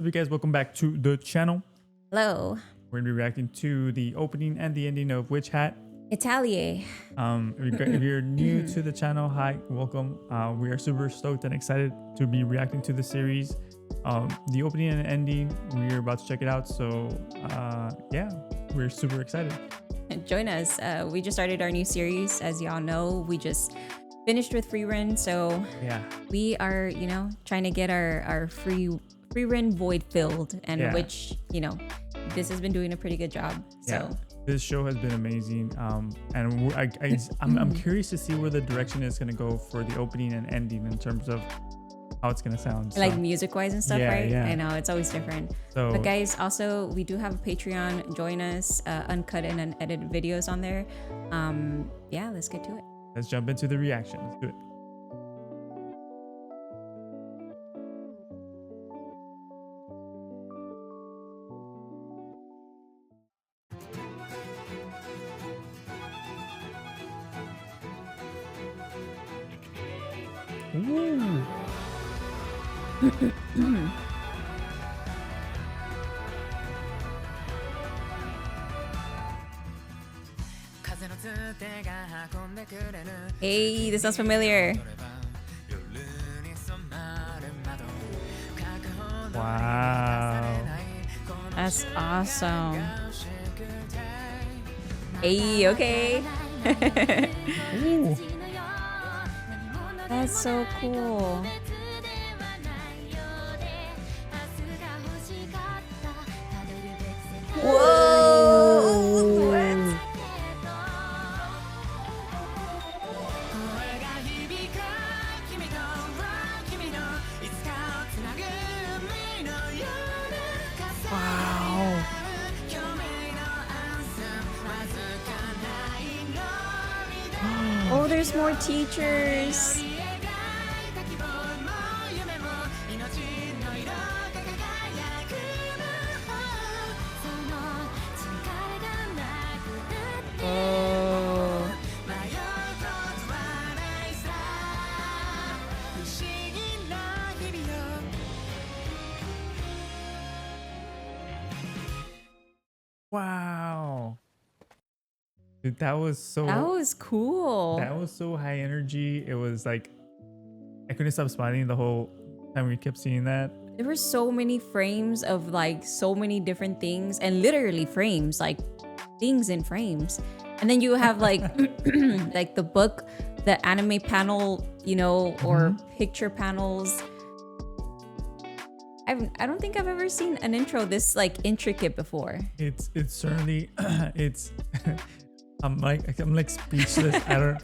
So you guys, welcome back to the channel. Hello. We're gonna be reacting to the opening and the ending of Witch Hat. ATELIER. If you're new to the channel, hi, welcome. We are super stoked and excited to be reacting to the series. The opening and ending, we're about to check it out. So yeah, we're super excited. Join us. We just started our new series. As y'all know, we just finished with free run. So yeah, we are, trying to get our free run void filled, and which, this has been doing a pretty good job. So this show has been amazing. And I'm curious to see where the direction is going to go for the opening and ending in terms of how it's going to sound. Like music wise and stuff, right? Yeah. I know it's always different. So, but guys, also we do have a Patreon. Join us. Uncut and unedited videos on there. Yeah, let's get to it. Let's jump into the reaction. Let's do it. Ooh. Hey, this sounds familiar. Wow. That's awesome. Hey, okay. Ooh. That's so cool. Whoa! What? Wow. Oh, there's more teachers. Oh. Wow. Dude, that was Cool. That was so high energy. It was like I couldn't stop smiling the whole time we kept seeing that. There were so many frames of like so many different things, and literally frames, like things in frames. And then you have like like the book, the anime panel, or picture panels. I don't think I've ever seen an intro this like intricate before. It's certainly it's I'm like speechless. I don't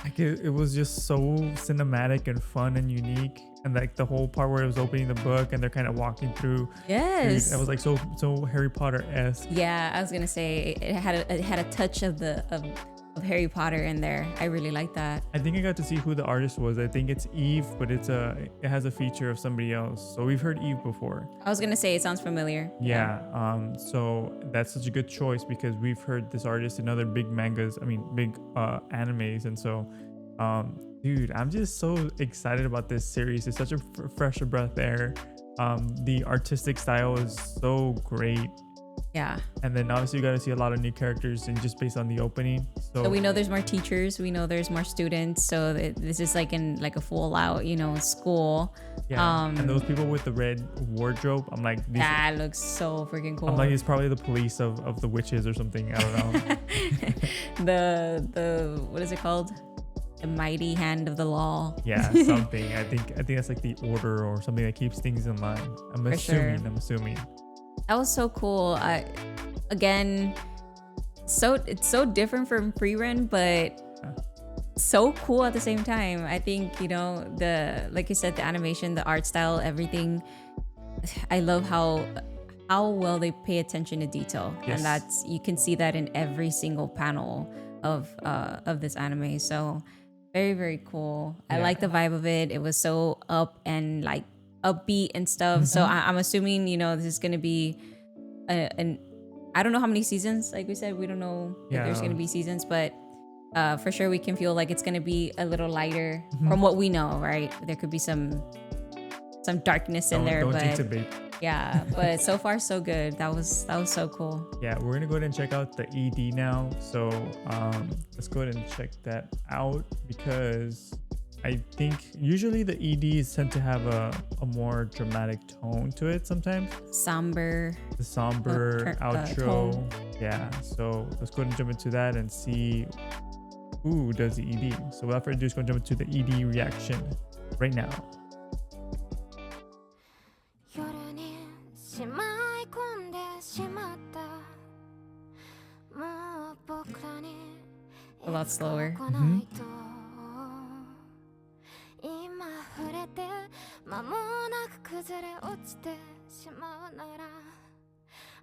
like it was just so cinematic and fun and unique, and like the whole part where it was opening the book and they're kind of walking through. Yes, dude, it was like so Harry Potter-esque. Yeah, I was gonna say it had a touch of Harry Potter in there. I really like that. I think I got to see who the artist was. I think it's Eve, but it has a feature of somebody else. So we've heard Eve before. I was gonna say it sounds familiar. Yeah. So that's such a good choice because we've heard this artist in other big mangas. I mean, big animes, and so, dude, I'm just so excited about this series. It's such a fresh breath of air. The artistic style is so great. Yeah. And then obviously you got to see a lot of new characters, and just based on the opening. So we know there's more teachers. We know there's more students. So this is like in like a full out, school. Yeah. And those people with the red wardrobe, I'm like, that looks so freaking cool. I'm like, it's probably the police of the witches or something. I don't know. the what is it called? The mighty hand of the law. Yeah, something. I think that's like the order or something that keeps things in line. I'm assuming. That was so cool. Again, it's so different from free run, but so cool at the same time. I think like you said, the animation, the art style, everything. I love how well they pay attention to detail, and you can see that in every single panel of this anime. So very, very cool. I like the vibe of it. It was so up and like upbeat and stuff. So I'm assuming this is gonna be I don't know how many seasons. Like we said, we don't know if there's gonna be seasons, but for sure we can feel like it's gonna be a little lighter from what we know, right? There could be some darkness in there, don't but jinx it, babe. Yeah, but so far so good. That was so cool. Yeah, we're gonna go ahead and check out the ED now. So let's go ahead and check that out because I think usually the EDs tend to have a more dramatic tone to it sometimes. Somber. The somber outro. tone. Yeah, so let's go ahead and jump into that and see who does the ED. So without further ado, let's go jump into the ED reaction right now. 夜にしまい込んでしまったもう僕らに A lot slower. 来ないと今触れて間もなく崩れ落ちてしまうなら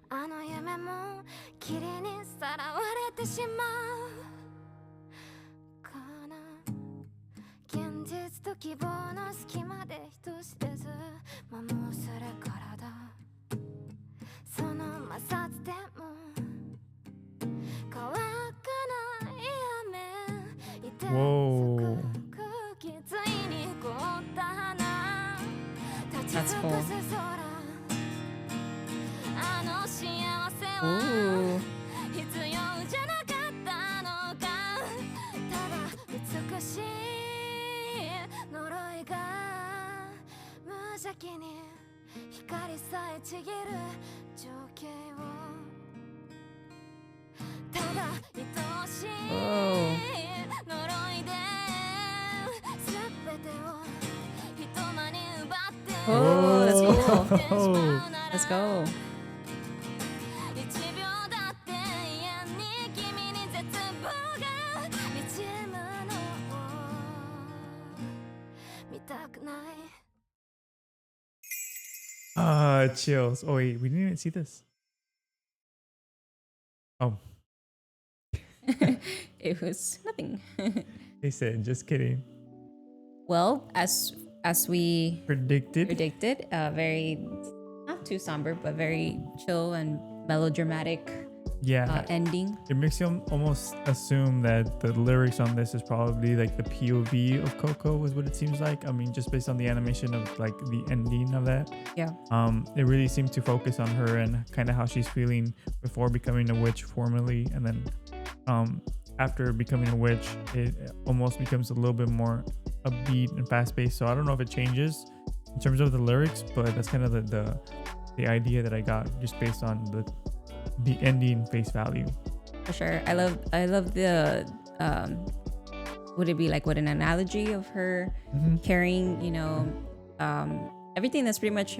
あの夢も霧にさらわれてしまうかな現実と希望の隙間で人知れず摩耗するからだその摩擦でも乾かない雨いてWhoa. 空気ついに凍った花立ち That's 尽 cool. くす空あの幸せは Ooh. 必要じゃなかったのかただ美しい呪いが無邪気に光さえちぎる情景をただ愛しい Whoa. 呪いで全てを人間に奪って Oh, that's cool. しまうなら Let's go. 1秒だって永遠に君に絶望がにじむのを見たくない Chills. Oh wait, we didn't even see this. Oh, It was nothing. they said, just kidding. Well, as we Predicted. predicted, very not too somber, but very chill and melodramatic Yeah. ending. It makes you almost assume that the lyrics on this is probably like the POV of Coco is what it seems like. I mean, just based on the animation of like the ending of that. Yeah. It really seemed to focus on her and kind of how she's feeling before becoming a witch formally, and then after becoming a witch, it almost becomes a little bit more upbeat and fast-paced. So I don't know if it changes in terms of the lyrics, but that's kind of the idea that I got just based on the ending face value. For sure. I love the would it be like what an analogy of her carrying, everything that's pretty much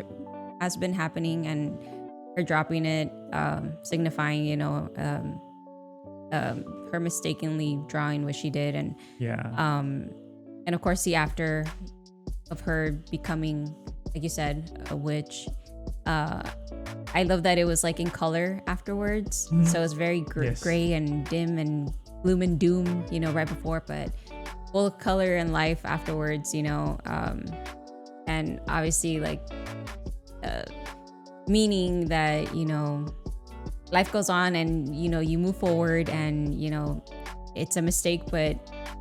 has been happening and her dropping it, signifying, her mistakenly drawing what she did and Yeah. and of course the after of her becoming, like you said, a witch. I love that it was like in color afterwards. So it's very Yes. gray and dim and gloom and doom, right before, but full of color and life afterwards, and obviously like meaning that, life goes on and, you move forward and, it's a mistake, but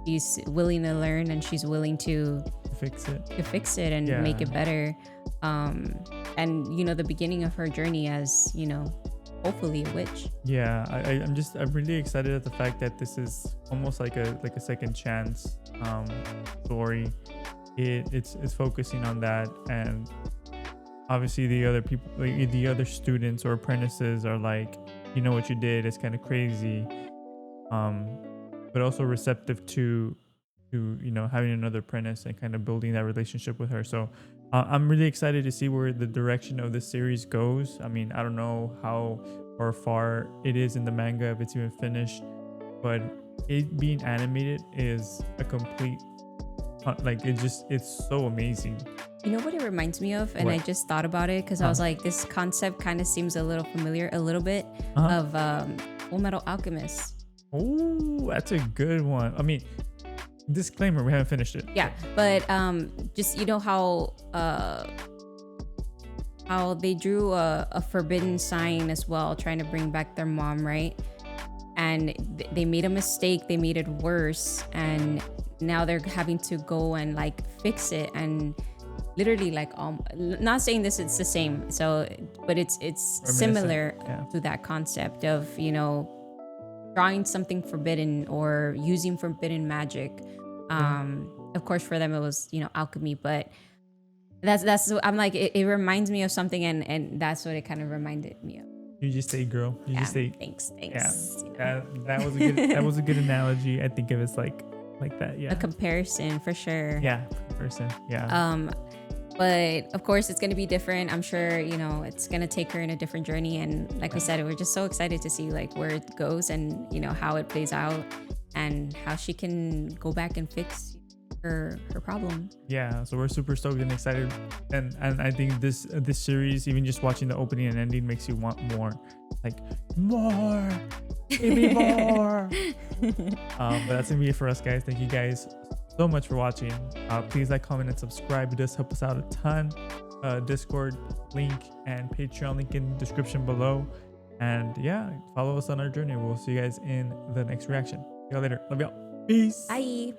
she's willing to learn and she's willing to Fix it. fix it and make it better. And the beginning of her journey as hopefully a witch. Yeah, I'm really excited at the fact that this is almost like a second chance story. It's focusing on that, and obviously the other people, like the other students or apprentices, are like, what you did is kind of crazy, but also receptive to having another apprentice and kind of building that relationship with her. So I'm really excited to see where the direction of this series goes. I mean, I don't know how or far it is in the manga, if it's even finished, but it being animated is a complete it's so amazing. You know what it reminds me of? And I What? just thought about it because I was like, this concept kind of seems a little familiar, a little bit of Full Metal Alchemist. Oh, that's a good one. I mean, disclaimer, we haven't finished it. Yeah, but just how they drew a forbidden sign as well, trying to bring back their mom, right? And they made a mistake, they made it worse, and now they're having to go and like fix it. And literally like not saying this it's the same, so but it's similar Yeah. to that concept of, you know, drawing something forbidden or using forbidden magic. Of course for them it was, you know, alchemy, but that's I'm like it reminds me of something, and that's what it kind of reminded me of. You just say, girl. You just say. Thanks. Yeah. You know? That was a good. That was a good analogy. I think of it's like that. Yeah. A comparison for sure. Yeah. Person. Yeah. But of course it's going to be different. I'm sure, you know, it's going to take her in a different journey, and like we said, we're just so excited to see like where it goes and, you know, how it plays out and how she can go back and fix her problem. Yeah, so we're super stoked and excited, and I think this series, even just watching the opening and ending, makes you want more, like more, give me more. But that's gonna be it for us, guys. Thank you guys so much for watching. Please like, comment, and subscribe. It does help us out a ton. Discord link and Patreon link in the description below, and yeah, follow us on our journey. We'll see you guys in the next reaction. See y'all later. Love y'all. Peace. Bye.